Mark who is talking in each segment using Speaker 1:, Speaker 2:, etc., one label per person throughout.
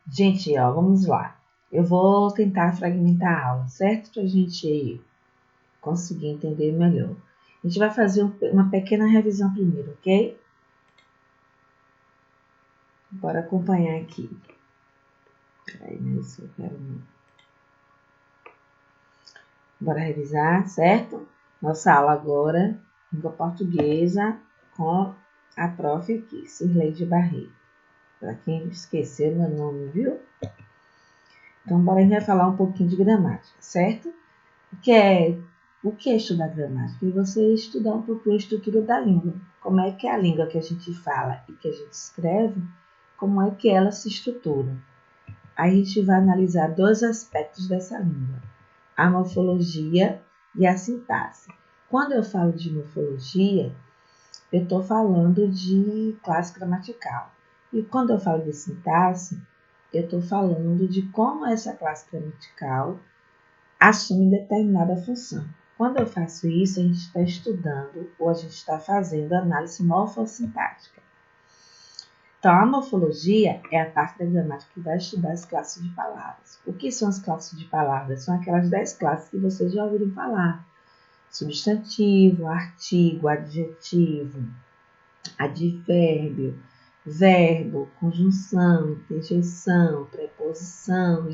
Speaker 1: Gente, ó, vamos lá. Eu vou tentar fragmentar a aula, certo? Para a gente conseguir entender melhor. A gente vai fazer uma pequena revisão primeiro, ok? Bora acompanhar aqui. Peraí, né? Isso eu quero... Bora revisar, certo? Nossa aula agora, língua portuguesa, com a prof aqui, Cirleide Barreto. Para quem esqueceu meu nome, viu? Então, bora a gente vai falar um pouquinho de gramática, certo? O que é estudar gramática? É você estudar um pouquinho a estrutura da língua. Como é que é a língua que a gente fala e que a gente escreve, como é que ela se estrutura. Aí a gente vai analisar dois aspectos dessa língua, a morfologia e a sintaxe. Quando eu falo de morfologia, eu estou falando de classe gramatical. E quando eu falo de sintaxe, eu estou falando de como essa classe gramatical assume determinada função. Quando eu faço isso, a gente está estudando ou a gente está fazendo análise morfossintática. Então, a morfologia é a parte da gramática que vai estudar as classes de palavras. O que são as classes de palavras? São aquelas 10 classes que vocês já ouviram falar. Substantivo, artigo, adjetivo, advérbio, verbo, conjunção, interjeição, preposição,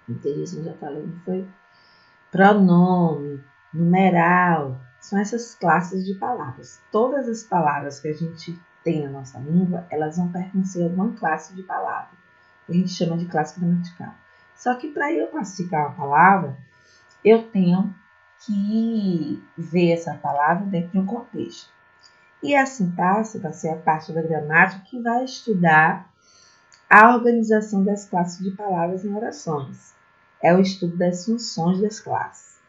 Speaker 1: interjeição já falei, não foi? Pronome, numeral, são essas classes de palavras. Todas as palavras que a gente tem na nossa língua, elas vão pertencer a alguma classe de palavra. A gente chama de classe gramatical. Só que para eu classificar uma palavra, eu tenho que ver essa palavra dentro de um contexto. E a sintaxe vai ser a parte da gramática que vai estudar a organização das classes de palavras em orações. É o estudo das funções das classes.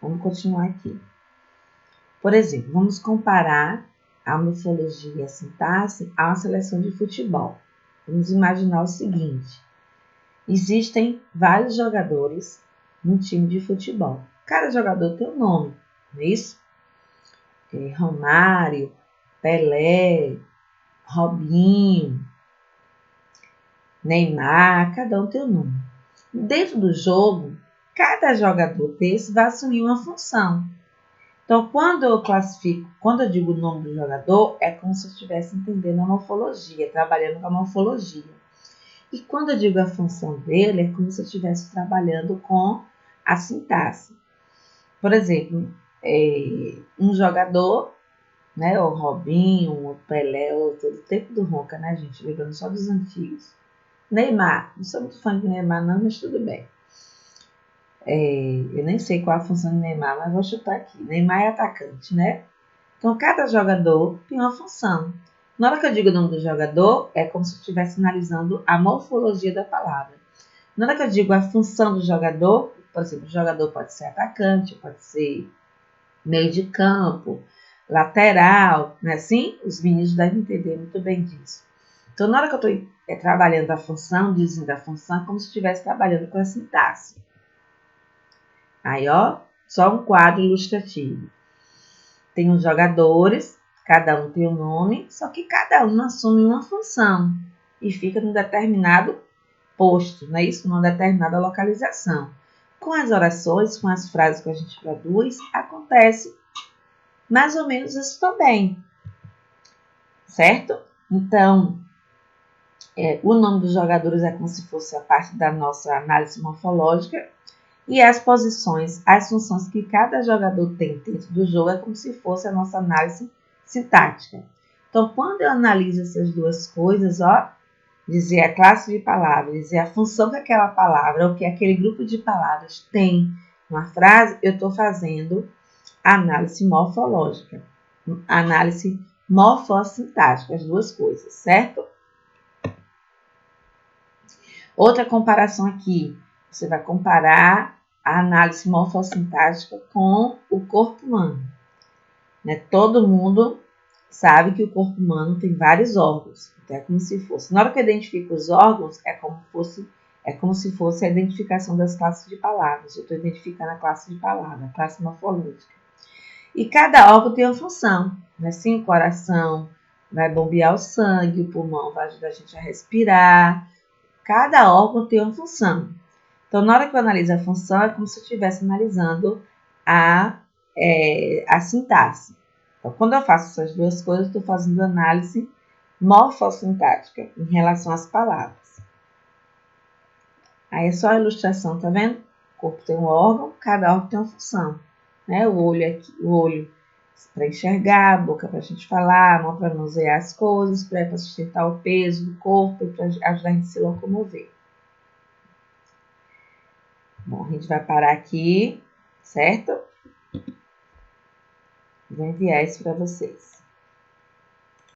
Speaker 1: Vamos continuar aqui. Por exemplo, vamos comparar a morfologia e a sintaxe a uma seleção de futebol. Vamos imaginar o seguinte. Existem vários jogadores num time de futebol. Cada jogador tem um nome, não é isso? Romário, Pelé, Robinho, Neymar, cada um tem um nome. Dentro do jogo, cada jogador desse vai assumir uma função. Então, quando eu digo o nome do jogador, é como se eu estivesse entendendo a morfologia, trabalhando com a morfologia. E quando eu digo a função dele, é como se eu estivesse trabalhando com a sintaxe. Por exemplo, um jogador, né, o Robinho, o Pelé, todo o tempo do Ronca, né, gente? Lembrando só dos antigos. Neymar, não sou muito fã de Neymar não, mas tudo bem. Eu nem sei qual a função de Neymar, mas vou chutar aqui. Neymar é atacante, né? Então, cada jogador tem uma função. Na hora que eu digo o nome do jogador, é como se eu estivesse analisando a morfologia da palavra. Na hora que eu digo a função do jogador, por exemplo, o jogador pode ser atacante, pode ser meio de campo, lateral, não é assim? Os meninos devem entender muito bem disso. Então, na hora que eu estou trabalhando a função, dizendo a função, é como se estivesse trabalhando com a sintaxe. Aí, ó, só um quadro ilustrativo. Tem os jogadores, cada um tem um nome, só que cada um assume uma função e fica num determinado posto, não é isso? Numa determinada localização. Com as orações, com as frases que a gente produz, acontece mais ou menos isso também, certo? Então, o nome dos jogadores é como se fosse a parte da nossa análise morfológica e as posições, as funções que cada jogador tem dentro do jogo é como se fosse a nossa análise sintática. Então, quando eu analiso essas duas coisas, ó, dizer a classe de palavras, dizer a função que aquela palavra ou que aquele grupo de palavras tem numa frase, eu estou fazendo análise morfológica, análise morfossintática, as duas coisas, certo? Outra comparação aqui, você vai comparar a análise morfossintática com o corpo humano. Né? Todo mundo sabe que o corpo humano tem vários órgãos. Então, é como se fosse. Na hora que eu identifico os órgãos, é como se fosse a identificação das classes de palavras. Eu estou identificando a classe de palavra, a classe morfológica. E cada órgão tem uma função. Né? Assim, o coração, vai bombear o sangue, o pulmão vai ajudar a gente a respirar. Cada órgão tem uma função. Então, na hora que eu analiso a função, é como se eu estivesse analisando a sintaxe. Então, quando eu faço essas duas coisas, estou fazendo análise morfossintática em relação às palavras. Aí é só a ilustração, tá vendo? O corpo tem um órgão, cada órgão tem uma função. Né? O olho para enxergar, a boca para a gente falar, a mão para manusear as coisas, para sustentar o peso do corpo e para ajudar a gente a se locomover. Bom, a gente vai parar aqui, certo? Vou enviar isso para vocês.